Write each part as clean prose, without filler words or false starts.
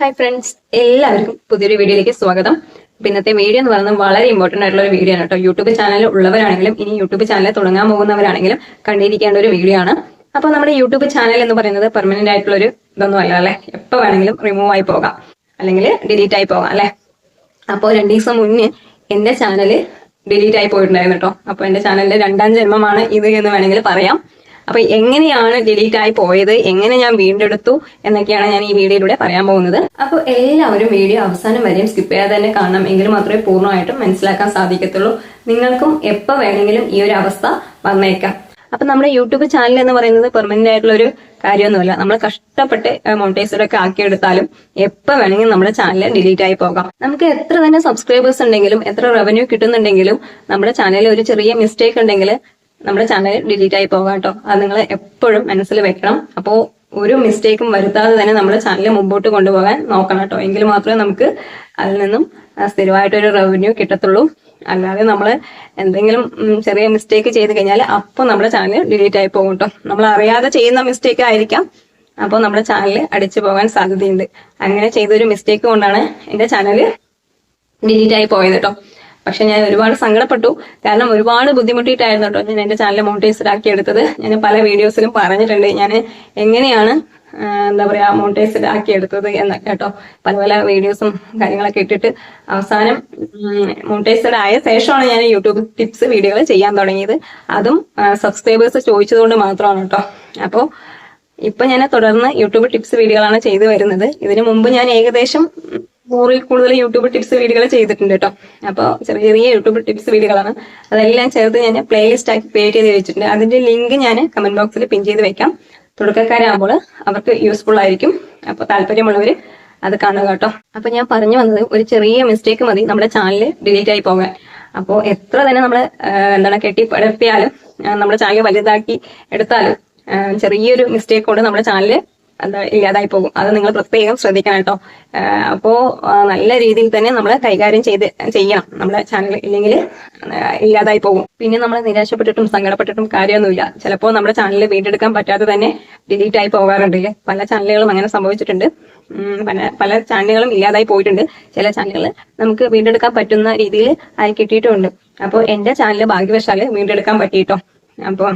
Hi friends, എല്ലാവർക്കും പുതിയൊരു വീഡിയോയിലേക്ക് സ്വാഗതം. ഇന്നത്തെ വീഡിയോ എന്ന് പറയുന്നത് വളരെ ഇമ്പോർട്ടന്റ് ആയിട്ടുള്ള ഒരു വീഡിയോ ആണ് കേട്ടോ. യൂട്യൂബ് ചാനൽ ഉള്ളവരാണെങ്കിലും ഇനി യൂട്യൂബ് ചാനൽ തുടങ്ങാൻ പോകുന്നവരാണെങ്കിലും കണ്ടിരിക്കേണ്ട ഒരു വീഡിയോ ആണ്. അപ്പൊ നമ്മുടെ യൂട്യൂബ് ചാനൽ എന്ന് പറയുന്നത് പെർമനന്റ് ആയിട്ടുള്ള ഒരു ഇതൊന്നും അല്ല അല്ലെ. എപ്പോ വേണമെങ്കിലും റിമൂവ് ആയി പോകാം, അല്ലെങ്കിൽ ഡിലീറ്റ് ആയി പോകാം അല്ലെ. അപ്പോൾ 2 ദിവസം മുന്നേ എന്റെ ചാനൽ ഡിലീറ്റ് ആയി പോയിട്ടുണ്ടായിരുന്നു കേട്ടോ. അപ്പൊ എന്റെ ചാനലിന്റെ 2ാം ജന്മമാണ് ഇത് എന്ന് വേണമെങ്കിൽ പറയാം. അപ്പൊ എങ്ങനെയാണ് ഡിലീറ്റ് ആയി പോയത്, എങ്ങനെ ഞാൻ വീണ്ടെടുത്തു എന്നൊക്കെയാണ് ഞാൻ ഈ വീഡിയോയിലൂടെ പറയാൻ പോകുന്നത്. അപ്പൊ എല്ലാവരും വീഡിയോ അവസാനം വരെയും സ്കിപ്പ് ചെയ്യാതെ തന്നെ കാണണം, എങ്കിൽ മാത്രമേ പൂർണ്ണമായിട്ടും മനസ്സിലാക്കാൻ സാധിക്കത്തുള്ളൂ. നിങ്ങൾക്കും എപ്പോ വേണമെങ്കിലും ഈ ഒരു അവസ്ഥ വന്നേക്കാം. അപ്പൊ നമ്മുടെ യൂട്യൂബ് ചാനൽ എന്ന് പറയുന്നത് പെർമനന്റ് ആയിട്ടുള്ള ഒരു കാര്യമൊന്നുമല്ല. നമ്മൾ കഷ്ടപ്പെട്ട് മോണിറ്റൈസറൊക്കെ ആക്കിയെടുത്താലും എപ്പോ വേണമെങ്കിലും നമ്മുടെ ചാനൽ ഡിലീറ്റ് ആയി പോകാം. നമുക്ക് എത്ര തന്നെ സബ്സ്ക്രൈബേഴ്സ് ഉണ്ടെങ്കിലും എത്ര റവന്യൂ കിട്ടുന്നുണ്ടെങ്കിലും നമ്മുടെ ചാനലിൽ ഒരു ചെറിയ മിസ്റ്റേക്ക് ഉണ്ടെങ്കിൽ നമ്മുടെ ചാനൽ ഡിലീറ്റ് ആയി പോകാം കേട്ടോ. അത് നിങ്ങൾ എപ്പോഴും മനസ്സിൽ വെക്കണം. അപ്പോൾ ഒരു മിസ്റ്റേക്കും വരുത്താതെ തന്നെ നമ്മുടെ ചാനൽ മുമ്പോട്ട് കൊണ്ടുപോകാൻ നോക്കണം കേട്ടോ. എങ്കിൽ മാത്രമേ നമുക്ക് അതിൽ നിന്നും സ്ഥിരമായിട്ടൊരു റവന്യൂ കിട്ടത്തുള്ളൂ. അല്ലാതെ നമ്മൾ എന്തെങ്കിലും ചെറിയ മിസ്റ്റേക്ക് ചെയ്ത് കഴിഞ്ഞാൽ അപ്പോൾ നമ്മുടെ ചാനൽ ഡിലീറ്റ് ആയി പോകും കേട്ടോ. നമ്മൾ അറിയാതെ ചെയ്യുന്ന മിസ്റ്റേക്ക് ആയിരിക്കാം, അപ്പോൾ നമ്മുടെ ചാനൽ അടിച്ചു പോകാൻ സാധ്യതയുണ്ട്. അങ്ങനെ ചെയ്തൊരു മിസ്റ്റേക്ക് കൊണ്ടാണ് എൻ്റെ ചാനൽ ഡിലീറ്റ് ആയി പോയത് കേട്ടോ. പക്ഷെ ഞാൻ ഒരുപാട് സങ്കടപ്പെട്ടു, കാരണം ഒരുപാട് ബുദ്ധിമുട്ടിയിട്ടായിരുന്നു കേട്ടോ ഞാൻ എന്റെ ചാനൽ മോണിറ്റൈസ്ഡ് ആക്കി എടുത്തത്. ഞാൻ പല വീഡിയോസിലും പറഞ്ഞിട്ടുണ്ട് ഞാൻ എങ്ങനെയാണ് എന്താ പറയാ മോണിറ്റൈസ്ഡ് ആക്കി എടുത്തത് എന്നൊക്കെ കേട്ടോ. പല പല വീഡിയോസും കാര്യങ്ങളൊക്കെ ഇട്ടിട്ട് അവസാനം മോണിറ്റൈസ്ഡ് ആയ ശേഷമാണ് ഞാൻ യൂട്യൂബ് ടിപ്സ് വീഡിയോകൾ ചെയ്യാൻ തുടങ്ങിയത്. അതും സബ്സ്ക്രൈബേഴ്സ് ചോദിച്ചതുകൊണ്ട് മാത്രമാണ് കേട്ടോ. അപ്പോൾ ഇപ്പൊ ഞാൻ തുടർന്ന് യൂട്യൂബ് ടിപ്സ് വീഡിയോകളാണ് ചെയ്തു വരുന്നത്. ഇതിനു മുമ്പ് ഞാൻ ഏകദേശം 100ൽ കൂടുതൽ യൂട്യൂബ് ടിപ്സ് വീഡിയോകൾ ചെയ്തിട്ടുണ്ട് കേട്ടോ. അപ്പോൾ ചെറിയ ചെറിയ യൂട്യൂബ് ടിപ്സ് വീഡിയോകളാണ്. അതെല്ലാം ചേർത്ത് ഞാൻ പ്ലേലിസ്റ്റ് ആക്കി ക്രിയേറ്റ് ചെയ്ത് വെച്ചിട്ടുണ്ട്. അതിന്റെ ലിങ്ക് ഞാൻ കമന്റ് ബോക്സിൽ പിൻ ചെയ്ത് വെക്കാം. തുടക്കക്കാരാകുമ്പോൾ അവർക്ക് യൂസ്ഫുൾ ആയിരിക്കും. അപ്പോൾ താല്പര്യമുള്ളവർ അത് കാണുക കേട്ടോ. അപ്പൊ ഞാൻ പറഞ്ഞു വന്നത്, ഒരു ചെറിയ മിസ്റ്റേക്ക് മതി നമ്മുടെ ചാനൽ ഡിലീറ്റ് ആയി പോകാൻ. അപ്പോൾ എത്ര തന്നെ നമ്മൾ കെട്ടിപ്പടുത്തിയാലും നമ്മുടെ ചാനൽ വലുതാക്കി എടുത്താലും ചെറിയൊരു മിസ്റ്റേക്ക് കൊണ്ട് നമ്മുടെ ചാനൽ ഇല്ലാതായി പോകും. അത് നിങ്ങൾ പ്രത്യേകം ശ്രദ്ധിക്കണം കേട്ടോ. അപ്പോ നല്ല രീതിയിൽ തന്നെ നമ്മൾ കൈകാര്യം ചെയ്യണം നമ്മുടെ ചാനൽ, ഇല്ലെങ്കിൽ ഇല്ലാതായി പോകും. പിന്നെ നമ്മൾ നിരാശപ്പെട്ടിട്ടും സങ്കടപ്പെട്ടിട്ടും കാര്യമൊന്നുമില്ല. ചിലപ്പോൾ നമ്മുടെ ചാനൽ വീണ്ടെടുക്കാൻ പറ്റാതെ തന്നെ ഡിലീറ്റ് ആയി പോകാറുണ്ട്. പല ചാനലുകളും അങ്ങനെ സംഭവിച്ചിട്ടുണ്ട്. പല ചാനലുകളും ഇല്ലാതായി പോയിട്ടുണ്ട്. ചില ചാനലുകൾ നമുക്ക് വീണ്ടെടുക്കാൻ പറ്റുന്ന രീതിയിൽ ആയി കിട്ടിയിട്ടുമുണ്ട്. അപ്പോൾ എന്റെ ചാനൽ ഭാഗ്യവശാല് വീണ്ടെടുക്കാൻ പറ്റിയിട്ടോ. അപ്പോൾ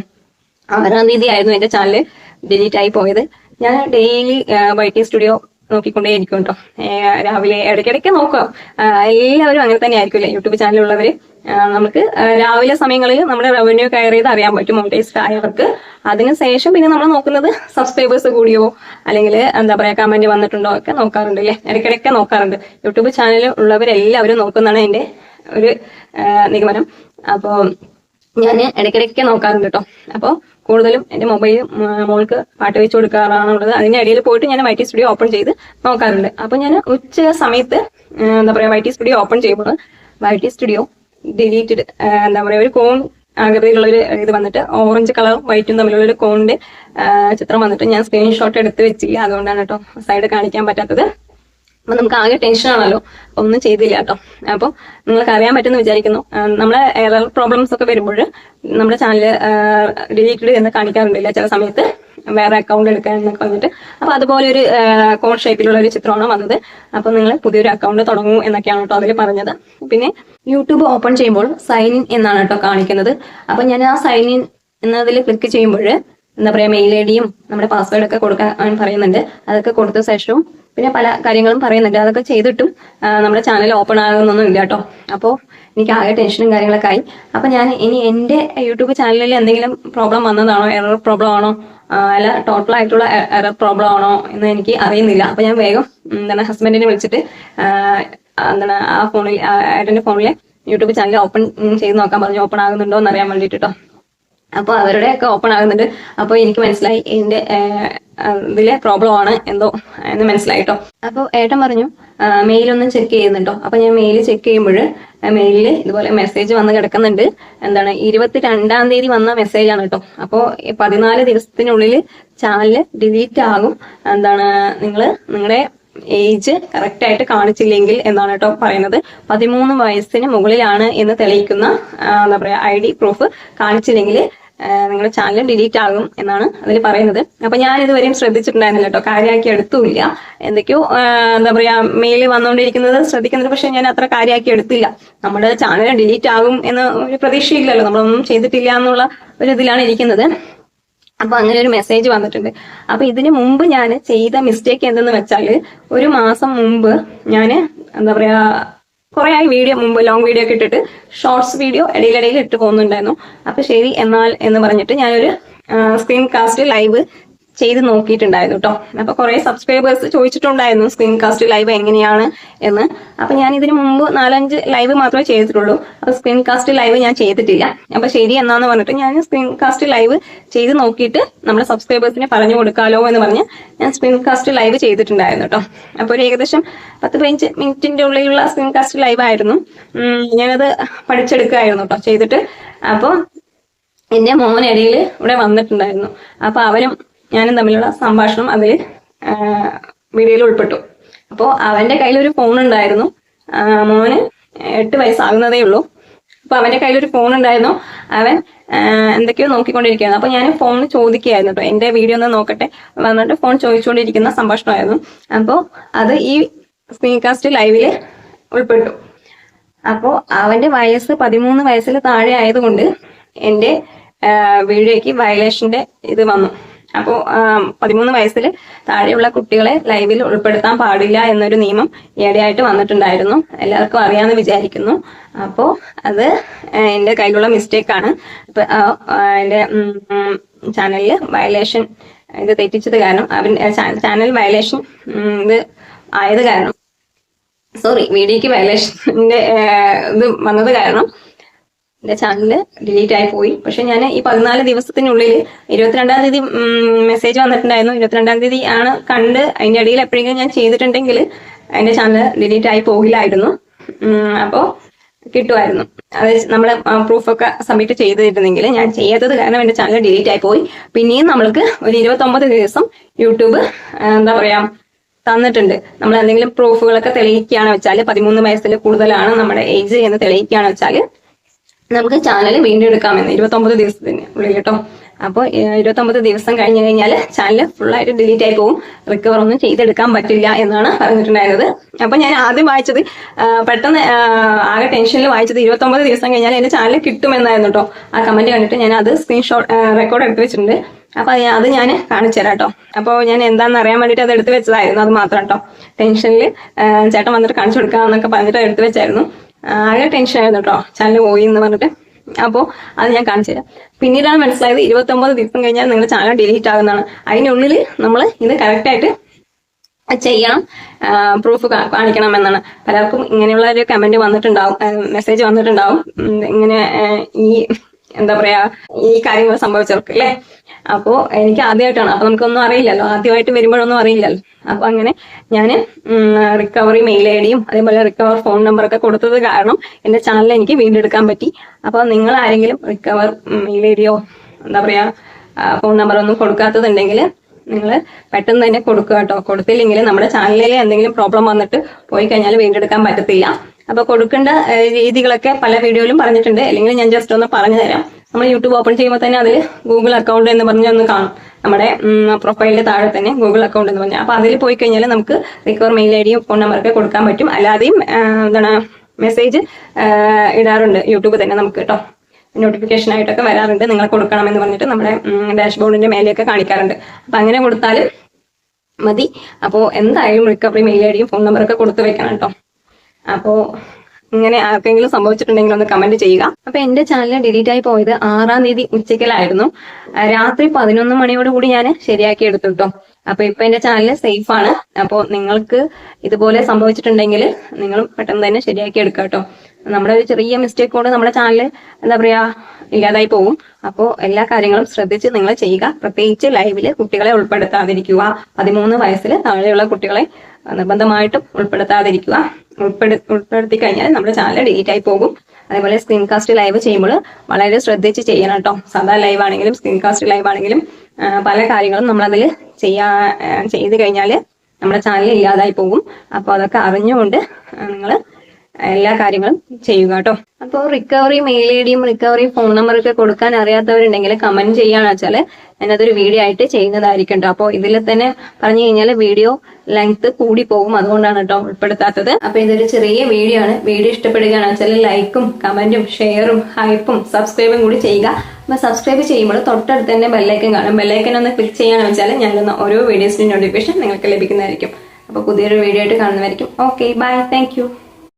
6ാം തീയതി ആയിരുന്നു എന്റെ ചാനൽ ഡിലീറ്റ് ആയി പോയത്. ഞാൻ ഡെയിലി YT സ്റ്റുഡിയോ നോക്കിക്കൊണ്ടേയിരിക്കും കേട്ടോ. രാവിലെ ഇടയ്ക്കിടയ്ക്ക് നോക്കാം. എല്ലാവരും അങ്ങനെ തന്നെ ആയിരിക്കില്ലേ യൂട്യൂബ് ചാനലുള്ളവര്. നമുക്ക് രാവിലെ സമയങ്ങളിൽ നമ്മുടെ റവന്യൂ കയറി ചെയ്ത് അറിയാൻ പറ്റും മോണിറ്റൈസ്ഡ് ആയവർക്ക്. അതിനുശേഷം പിന്നെ നമ്മൾ നോക്കുന്നത് സബ്സ്ക്രൈബേഴ്സ് കൂടിയോ അല്ലെങ്കിൽ എന്താ പറയാ കമന്റ് വന്നിട്ടുണ്ടോ ഒക്കെ നോക്കാറുണ്ട് അല്ലേ. ഇടയ്ക്കിടയ്ക്ക് നോക്കാറുണ്ട്. യൂട്യൂബ് ചാനൽ ഉള്ളവരെല്ലാവരും നോക്കുന്നതാണ് എന്റെ ഒരു നിഗമനം. അപ്പോൾ ഞാൻ ഇടയ്ക്കിടയ്ക്ക് നോക്കാറുണ്ട് കേട്ടോ. അപ്പോൾ കൂടുതലും എന്റെ മൊബൈൽ മോൾക്ക് പാട്ട് വെച്ച് കൊടുക്കാറാണുള്ളത്. അതിന്റെ ഇടയിൽ പോയിട്ട് ഞാൻ YT സ്റ്റുഡിയോ ഓപ്പൺ ചെയ്ത് നോക്കാറുണ്ട്. അപ്പൊ ഞാൻ ഉച്ച സമയത്ത് എന്താ പറയാ YT സ്റ്റുഡിയോ ഓപ്പൺ ചെയ്യുമ്പോൾ YT സ്റ്റുഡിയോ ഡിലീറ്റഡ് എന്താ പറയാ ഒരു കോൺ ആകൃതിയിലുള്ള ഒരു ഇത് വന്നിട്ട് ഓറഞ്ച് കളറും വൈറ്റും തമ്മിലുള്ള ഒരു കോണിന്റെ ചിത്രം വന്നിട്ട് ഞാൻ സ്ക്രീൻഷോട്ട് എടുത്ത് വെച്ചില്ല. അതുകൊണ്ടാണ് കേട്ടോ സൈഡ് കാണിക്കാൻ പറ്റാത്തത്. അപ്പൊ നമുക്ക് ആകെ ടെൻഷനാണല്ലോ, ഒന്നും ചെയ്തില്ല കേട്ടോ. അപ്പോൾ നിങ്ങൾക്ക് അറിയാൻ പറ്റുമെന്ന് വിചാരിക്കുന്നു. നമ്മളെ എറർ പ്രോബ്ലംസ് ഒക്കെ വരുമ്പോൾ നമ്മുടെ ചാനൽ ഡിലീറ്റഡ് എന്ന് കാണിക്കാറുണ്ടില്ല ചില സമയത്ത്, വേറെ അക്കൗണ്ട് എടുക്കാൻ എന്നൊക്കെ വന്നിട്ട്. അപ്പൊ അതുപോലെ ഒരു കോൺ ഷേപ്പിലുള്ള ഒരു ചിത്രമാണ് വന്നത്. അപ്പൊ നിങ്ങൾ പുതിയൊരു അക്കൗണ്ട് തുടങ്ങൂ എന്നൊക്കെയാണ് കേട്ടോ അതിൽ പറഞ്ഞത്. പിന്നെ യൂട്യൂബ് ഓപ്പൺ ചെയ്യുമ്പോൾ സൈൻ ഇൻ എന്നാണ് കേട്ടോ കാണിക്കുന്നത്. അപ്പൊ ഞാൻ ആ സൈൻ ഇൻ എന്നതിൽ ക്ലിക്ക് ചെയ്യുമ്പോൾ എന്താ പറയാ മെയിൽ ഐഡിയും നമ്മുടെ പാസ്വേഡ് ഒക്കെ കൊടുക്കാൻ പറയുന്നുണ്ട്. അതൊക്കെ കൊടുത്ത ശേഷവും പിന്നെ പല കാര്യങ്ങളും പറയുന്നുണ്ട്. അതൊക്കെ ചെയ്തിട്ടും നമ്മുടെ ചാനൽ ഓപ്പൺ ആകുന്നൊന്നും ഇല്ല കേട്ടോ. അപ്പോൾ എനിക്ക് ആകെ ടെൻഷനും കാര്യങ്ങളൊക്കെ ആയി. അപ്പൊ ഞാൻ ഇനി എന്റെ യൂട്യൂബ് ചാനലിൽ എന്തെങ്കിലും പ്രോബ്ലം വന്നതാണോ, എറർ പ്രോബ്ലം ആണോ, അല്ല ടോട്ടൽ ആയിട്ടുള്ള എറർ പ്രോബ്ലം ആണോ എന്ന് എനിക്ക് അറിയുന്നില്ല. അപ്പൊ ഞാൻ വേഗം ഹസ്ബൻഡിനെ വിളിച്ചിട്ട് ആ ഫോണിൽ ഏട്ടന്റെ ഫോണിൽ യൂട്യൂബ് ചാനൽ ഓപ്പൺ ചെയ്ത് നോക്കാൻ പറഞ്ഞു. ഓപ്പൺ ആകുന്നുണ്ടോ എന്ന് അറിയാൻ വേണ്ടിയിട്ട് കേട്ടോ. അപ്പൊ അവരുടെ ഒക്കെ ഓപ്പൺ ആകുന്നുണ്ട്. അപ്പൊ എനിക്ക് മനസ്സിലായി എന്റെ ഇതിലെ പ്രോബ്ലം ആണ് എന്തോ എന്ന് മനസ്സിലായി കേട്ടോ. അപ്പൊ ഏട്ടൻ പറഞ്ഞു മെയിലൊന്നും ചെക്ക് ചെയ്യുന്നുണ്ടോ. അപ്പൊ ഞാൻ മെയിൽ ചെക്ക് ചെയ്യുമ്പോൾ മെയിലിൽ ഇതുപോലെ മെസ്സേജ് വന്ന് കിടക്കുന്നുണ്ട്. 22ാം തീയതി വന്ന മെസ്സേജ് ആണ് കേട്ടോ. അപ്പോൾ 14 ദിവസത്തിനുള്ളിൽ ചാനൽ ഡിലീറ്റ് ആകും. നിങ്ങളുടെ ഏജ് കറക്റ്റ് ആയിട്ട് കാണിച്ചില്ലെങ്കിൽ എന്നാണ് കേട്ടോ പറയുന്നത്. 13 വയസ്സിന് മുകളിലാണ് എന്ന് തെളിയിക്കുന്ന എന്താ പറയാ ID പ്രൂഫ് കാണിച്ചില്ലെങ്കിൽ നിങ്ങളുടെ ചാനൽ ഡിലീറ്റ് ആകും എന്നാണ് അതിൽ പറയുന്നത്. അപ്പൊ ഞാൻ ഇതുവരെയും ശ്രദ്ധിച്ചിട്ടുണ്ടായിരുന്നില്ല കേട്ടോ, കാര്യമാക്കി എടുത്തുമില്ല. എന്തൊക്കെയോ എന്താ പറയാ മെയിൽ വന്നുകൊണ്ടിരിക്കുന്നത് ശ്രദ്ധിക്കുന്നത്, പക്ഷെ ഞാൻ അത്ര കാര്യമാക്കി എടുത്തില്ല. നമ്മുടെ ചാനൽ ഡിലീറ്റ് ആകും എന്ന് ഒരു പ്രതീക്ഷയില്ലല്ലോ, നമ്മളൊന്നും ചെയ്തിട്ടില്ല എന്നുള്ള ഒരു ഇതിലാണ് ഇരിക്കുന്നത്. അപ്പൊ അങ്ങനെ ഒരു മെസ്സേജ് വന്നിട്ടുണ്ട്. അപ്പൊ ഇതിനു മുമ്പ് ഞാൻ ചെയ്ത മിസ്റ്റേക്ക് എന്തെന്ന് വെച്ചാല്, ഒരു മാസം മുമ്പ് ഞാൻ എന്താ പറയാ കുറെ ആയി വീഡിയോ മുമ്പ് ലോങ് വീഡിയോ ഒക്കെ ഇട്ടിട്ട് ഷോർട്സ് വീഡിയോ ഇടയിലിടയിൽ ഇട്ട് പോകുന്നുണ്ടായിരുന്നു. അപ്പൊ ശരി എന്നാൽ എന്ന് പറഞ്ഞിട്ട് ഞാനൊരു സ്ക്രീൻ കാസ്റ്റ് ലൈവ് ചെയ്ത് നോക്കിയിട്ടുണ്ടായിരുന്നു കേട്ടോ. അപ്പൊ കുറെ സബ്സ്ക്രൈബേഴ്സ് ചോദിച്ചിട്ടുണ്ടായിരുന്നു സ്ക്രീൻ കാസ്റ്റ് ലൈവ് എങ്ങനെയാണ് എന്ന്. അപ്പൊ ഞാൻ ഇതിനു മുമ്പ് 4-5 ലൈവ് മാത്രമേ ചെയ്തിട്ടുള്ളൂ. അപ്പൊ സ്ക്രീൻ കാസ്റ്റ് ലൈവ് ഞാൻ ചെയ്തിട്ടില്ല. അപ്പൊ ശരി എന്നാന്ന് പറഞ്ഞിട്ട് ഞാൻ സ്ക്രീൻ കാസ്റ്റ് ലൈവ് ചെയ്ത് നോക്കിയിട്ട് നമ്മുടെ സബ്സ്ക്രൈബേഴ്സിനെ പറഞ്ഞു കൊടുക്കാലോ എന്ന് പറഞ്ഞ് ഞാൻ സ്ക്രീൻ കാസ്റ്റ് ലൈവ് ചെയ്തിട്ടുണ്ടായിരുന്നു കേട്ടോ. അപ്പൊ ഒരു ഏകദേശം 10-15 മിനിറ്റിന്റെ ഉള്ളിലുള്ള സ്ക്രീൻ കാസ്റ്റ് ലൈവ് ആയിരുന്നു. ഞാനത് പഠിച്ചെടുക്കുകയായിരുന്നു കേട്ടോ ചെയ്തിട്ട്. അപ്പൊ എന്റെ മോനിടയിൽ ഇവിടെ വന്നിട്ടുണ്ടായിരുന്നു. അപ്പൊ അവനും ഞാനും തമ്മിലുള്ള സംഭാഷണം അതിൽ വീഡിയോയിൽ ഉൾപ്പെട്ടു. അപ്പോൾ അവന്റെ കയ്യിലൊരു ഫോൺ ഉണ്ടായിരുന്നു. മോന് 8 വയസ്സാകുന്നതേ ഉള്ളൂ. അപ്പൊ അവന്റെ കയ്യിലൊരു ഫോൺ ഉണ്ടായിരുന്നു. അവൻ എന്തൊക്കെയോ നോക്കിക്കൊണ്ടിരിക്കുകയായിരുന്നു. അപ്പൊ ഞാൻ ഫോൺ ചോദിക്കുകയായിരുന്നു കേട്ടോ, എന്റെ വീഡിയോ ഒന്ന് നോക്കട്ടെ വന്നിട്ട് ഫോൺ ചോദിച്ചുകൊണ്ടിരിക്കുന്ന സംഭാഷണമായിരുന്നു. അപ്പോൾ അത് ഈ സ്ക്രീൻ കാസ്റ്റ് ലൈവില് ഉൾപ്പെട്ടു. അപ്പോൾ അവന്റെ വയസ്സ് 13 വയസ്സിൽ താഴെ ആയതുകൊണ്ട് എന്റെ വീഡിയോയ്ക്ക് വയലേഷന്റെ ഇത് വന്നു. അപ്പോൾ 13 വയസ്സിൽ താഴെയുള്ള കുട്ടികളെ ലൈവിൽ ഉൾപ്പെടുത്താൻ പാടില്ല എന്നൊരു നിയമം ഈയിടെയായിട്ട് വന്നിട്ടുണ്ടായിരുന്നു. എല്ലാവർക്കും അറിയാമെന്ന് വിചാരിക്കുന്നു. അപ്പോൾ അത് എൻ്റെ കയ്യിലുള്ള മിസ്റ്റേക്കാണ്. അപ്പൊ എൻ്റെ ചാനലിൽ വയലേഷൻ ഇത് തെറ്റിച്ചത് കാരണം, ചാനൽ വയലേഷൻ ഇത് ആയത് കാരണം, വീഡിയോക്ക് വയലേഷന്റെ ഇത് വന്നത് കാരണം എന്റെ ചാനല് ഡിലീറ്റ് ആയി പോയി. പക്ഷെ ഞാൻ ഈ 14 ദിവസത്തിനുള്ളിൽ 22-ാം തീയതി മെസ്സേജ് വന്നിട്ടുണ്ടായിരുന്നു. 22-ാം തീയതി ആണ് കണ്ട്. അതിന്റെ ഇടയിൽ എപ്പോഴെങ്കിലും ഞാൻ ചെയ്തിട്ടുണ്ടെങ്കിൽ എന്റെ ചാനൽ ഡിലീറ്റ് ആയി പോകില്ലായിരുന്നു. അപ്പോൾ കിട്ടുമായിരുന്നു. അത് നമ്മൾ പ്രൂഫൊക്കെ സബ്മിറ്റ് ചെയ്തിരുന്നെങ്കിൽ, ഞാൻ ചെയ്യാത്തത് കാരണം എന്റെ ചാനൽ ഡിലീറ്റ് ആയി പോയി. പിന്നെയും നമ്മൾക്ക് ഒരു 29 ദിവസം യൂട്യൂബ് എന്താ പറയാ തന്നിട്ടുണ്ട്. നമ്മൾ എന്തെങ്കിലും പ്രൂഫുകളൊക്കെ തെളിയിക്കുകയാണ് വെച്ചാൽ, 13 വയസ്സിൽ കൂടുതലാണ് നമ്മുടെ ഏജ് എന്ന് തെളിയിക്കുകയാണ് വെച്ചാൽ നമുക്ക് ചാനൽ വീണ്ടും എടുക്കാമെന്ന് 29 ദിവസത്തിന് ഉള്ളിൽ കേട്ടോ. അപ്പോൾ 29 ദിവസം കഴിഞ്ഞു കഴിഞ്ഞാൽ ചാനൽ ഫുള്ളായിട്ട് ഡിലീറ്റ് ആയി പോകും, റിക്കവർ ഒന്നും ചെയ്തെടുക്കാൻ പറ്റില്ല എന്നാണ് പറഞ്ഞിട്ടുണ്ടായിരുന്നത്. അപ്പൊ ഞാൻ ആദ്യം വായിച്ചത് പെട്ടെന്ന് ആകെ ടെൻഷനിൽ വായിച്ചത് 29 ദിവസം കഴിഞ്ഞാൽ എന്റെ ചാനൽ കിട്ടുമെന്നായിരുന്നു കേട്ടോ. ആ കമന്റ് കണ്ടിട്ട് ഞാൻ അത് സ്ക്രീൻഷോട്ട് റെക്കോർഡ് എടുത്ത് വെച്ചിട്ടുണ്ട്. അപ്പൊ അത് ഞാൻ കാണിച്ചു തരാം കേട്ടോ. അപ്പോൾ ഞാൻ എന്താണെന്ന് അറിയാൻ വേണ്ടിയിട്ട് അത് എടുത്ത് വെച്ചതായിരുന്നു. അത് മാത്രം കേട്ടോ, ടെൻഷനിൽ ചേട്ടൻ വന്നിട്ട് കാണിച്ചു കൊടുക്കാമെന്നൊക്കെ പറഞ്ഞിട്ട് എടുത്ത് വെച്ചായിരുന്നു. ആകെ ടെൻഷൻ ആയിരുന്നു കേട്ടോ, ചാനൽ പോയി എന്ന് പറഞ്ഞിട്ട്. അപ്പോൾ അത് ഞാൻ കാണിച്ചു തരാം. പിന്നീടാണ് മനസ്സിലായത് 29 ദിവസം കഴിഞ്ഞാൽ നിങ്ങളുടെ ചാനൽ ഡിലീറ്റ് ആകുന്നതാണ്. അതിനുള്ളിൽ നമ്മൾ ഇത് കറക്റ്റായിട്ട് ചെയ്യണം, പ്രൂഫ് കാണിക്കണം എന്നാണ്. പലർക്കും ഇങ്ങനെയുള്ള ഒരു കമന്റ് വന്നിട്ടുണ്ടാവും, മെസ്സേജ് വന്നിട്ടുണ്ടാവും, ഇങ്ങനെ ഈ എന്താ പറയാ ഈ കാര്യങ്ങൾ സംഭവിച്ചവർക്ക് അല്ലേ. അപ്പോ എനിക്ക് ആദ്യമായിട്ടാണ്, അപ്പൊ നമുക്കൊന്നും അറിയില്ലല്ലോ, ആദ്യമായിട്ട് വരുമ്പോഴൊന്നും അറിയില്ലല്ലോ. അപ്പൊ അങ്ങനെ ഞാൻ റിക്കവറി മെയിൽ ഐ ഡിയും അതേപോലെ റിക്കവർ ഫോൺ നമ്പറൊക്കെ കൊടുത്തത് കാരണം എന്റെ ചാനൽ എനിക്ക് വീണ്ടെടുക്കാൻ പറ്റി. അപ്പൊ നിങ്ങൾ ആരെങ്കിലും റിക്കവർ മെയിൽ ഐ ഡിയോ എന്താ പറയാ ഫോൺ നമ്പറോ ഒന്നും കൊടുക്കാത്തതുണ്ടെങ്കിൽ നിങ്ങൾ പെട്ടെന്ന് തന്നെ കൊടുക്കുക കേട്ടോ. കൊടുത്തില്ലെങ്കിൽ നമ്മുടെ ചാനലിൽ എന്തെങ്കിലും പ്രോബ്ലം വന്നിട്ട് പോയി കഴിഞ്ഞാൽ വീണ്ടെടുക്കാൻ പറ്റത്തില്ല. അപ്പൊ കൊടുക്കേണ്ട രീതികളൊക്കെ പല വീഡിയോയിലും പറഞ്ഞിട്ടുണ്ട്. അല്ലെങ്കിൽ ഞാൻ ജസ്റ്റ് ഒന്ന് പറഞ്ഞു തരാം. നമ്മൾ യൂട്യൂബ് ഓപ്പൺ ചെയ്യുമ്പോൾ തന്നെ അതിൽ ഗൂഗിൾ അക്കൗണ്ട് എന്ന് പറഞ്ഞ് ഒന്ന് കാണും. നമ്മുടെ പ്രൊഫൈലിന്റെ താഴെ തന്നെ ഗൂഗിൾ അക്കൗണ്ട് എന്ന് പറഞ്ഞാൽ, അപ്പൊ അതിൽ പോയി കഴിഞ്ഞാൽ നമുക്ക് റിക്കവർ മെയിൽ ഐ ഡിയും ഫോൺ നമ്പറൊക്കെ കൊടുക്കാൻ പറ്റും. അല്ലാതെയും എന്താണ് മെസ്സേജ് ഇടാറുണ്ട് യൂട്യൂബ് തന്നെ നമുക്ക് കേട്ടോ, നോട്ടിഫിക്കേഷൻ ആയിട്ടൊക്കെ വരാറുണ്ട്. നിങ്ങൾ കൊടുക്കണം എന്ന് പറഞ്ഞിട്ട് നമ്മുടെ ഡാഷ്ബോർഡിന്റെ മേലെയൊക്കെ കാണിക്കാറുണ്ട്. അപ്പൊ അങ്ങനെ കൊടുത്താൽ മതി. അപ്പോൾ എന്തായാലും റിക്കവറി മെയിൽ ഐ ഡിയും ഫോൺ നമ്പറൊക്കെ കൊടുത്തു വെക്കണം കേട്ടോ. അപ്പോ ഇങ്ങനെ ആർക്കെങ്കിലും സംഭവിച്ചിട്ടുണ്ടെങ്കിൽ ഒന്ന് കമന്റ് ചെയ്യുക. അപ്പൊ എന്റെ ചാനൽ ഡിലീറ്റ് ആയി പോയത് 6-ാം തീയതി ഉച്ചയ്ക്കലായിരുന്നു. രാത്രി 11 മണിയോടുകൂടി ഞാൻ ശരിയാക്കി എടുത്തു കേട്ടോ. അപ്പൊ ഇപ്പൊ എന്റെ ചാനൽ സേഫ് ആണ്. അപ്പോൾ നിങ്ങൾക്ക് ഇതുപോലെ സംഭവിച്ചിട്ടുണ്ടെങ്കിൽ നിങ്ങളും പെട്ടെന്ന് തന്നെ ശരിയാക്കി എടുക്കുക കേട്ടോ. നമ്മുടെ ഒരു ചെറിയ മിസ്റ്റേക്ക് കൊണ്ട് നമ്മുടെ ചാനൽ എന്താ പറയാ ഇല്ലാതായി പോകും. അപ്പോൾ എല്ലാ കാര്യങ്ങളും ശ്രദ്ധിച്ച് നിങ്ങൾ ചെയ്യുക. പ്രത്യേകിച്ച് ലൈവില് കുട്ടികളെ ഉൾപ്പെടുത്താതിരിക്കുക. 13 വയസ്സിൽ താഴെയുള്ള കുട്ടികളെ നിർബന്ധമായിട്ടും ഉൾപ്പെടുത്താതിരിക്കുക. ഉൾപ്പെടുത്തി കഴിഞ്ഞാൽ നമ്മുടെ ചാനൽ ഡിലീറ്റ് ആയി പോകും. അതേപോലെ സ്ക്രീൻ കാസ്റ്റ് ലൈവ് ചെയ്യുമ്പോൾ വളരെ ശ്രദ്ധിച്ച് ചെയ്യണം കേട്ടോ. സാധാ ലൈവ് ആണെങ്കിലും സ്ക്രീൻ കാസ്റ്റ് ലൈവ് ആണെങ്കിലും പല കാര്യങ്ങളും നമ്മളതിൽ ചെയ്ത് കഴിഞ്ഞാൽ നമ്മുടെ ചാനൽ ഇല്ലാതായി പോകും. അപ്പോൾ അതൊക്കെ അറിഞ്ഞുകൊണ്ട് നിങ്ങൾ എല്ലാ കാര്യങ്ങളും ചെയ്യുക കേട്ടോ. അപ്പോൾ റിക്കവറി മെയിൽ ഐ ഡിയും റിക്കവറി ഫോൺ നമ്പറൊക്കെ കൊടുക്കാൻ അറിയാത്തവരുണ്ടെങ്കിൽ കമന്റ് ചെയ്യാന്ന് വെച്ചാൽ ഞാനതൊരു വീഡിയോ ആയിട്ട് ചെയ്യുന്നതായിരിക്കും കേട്ടോ. അപ്പോൾ ഇതിൽ തന്നെ പറഞ്ഞു കഴിഞ്ഞാൽ വീഡിയോ ലെങ്ത് കൂടി പോകും, അതുകൊണ്ടാണ് കേട്ടോ ഉൾപ്പെടുത്താത്തത്. അപ്പൊ ഇതൊരു ചെറിയ വീഡിയോ ആണ്. വീഡിയോ ഇഷ്ടപ്പെടുകയാണെന്ന് വെച്ചാൽ ലൈക്കും കമന്റും ഷെയറും ഹൈപ്പും സബ്സ്ക്രൈബും കൂടി ചെയ്യുക. അപ്പൊ സബ്സ്ക്രൈബ് ചെയ്യുമ്പോൾ തൊട്ടടുത്ത് തന്നെ ബെല്ലൈക്കൻ കാണും. ബെല്ലൈക്കൻ ഒന്ന് ക്ലിക്ക് ചെയ്യാന്ന് വെച്ചാൽ ഞങ്ങളുടെ ഓരോ വീഡിയോസിന്റെ നോട്ടിഫിക്കേഷൻ നിങ്ങൾക്ക് ലഭിക്കുന്നതായിരിക്കും. അപ്പൊ പുതിയൊരു വീഡിയോ ആയിട്ട് കാണുന്നതായിരിക്കും. Okay, bye, thank U.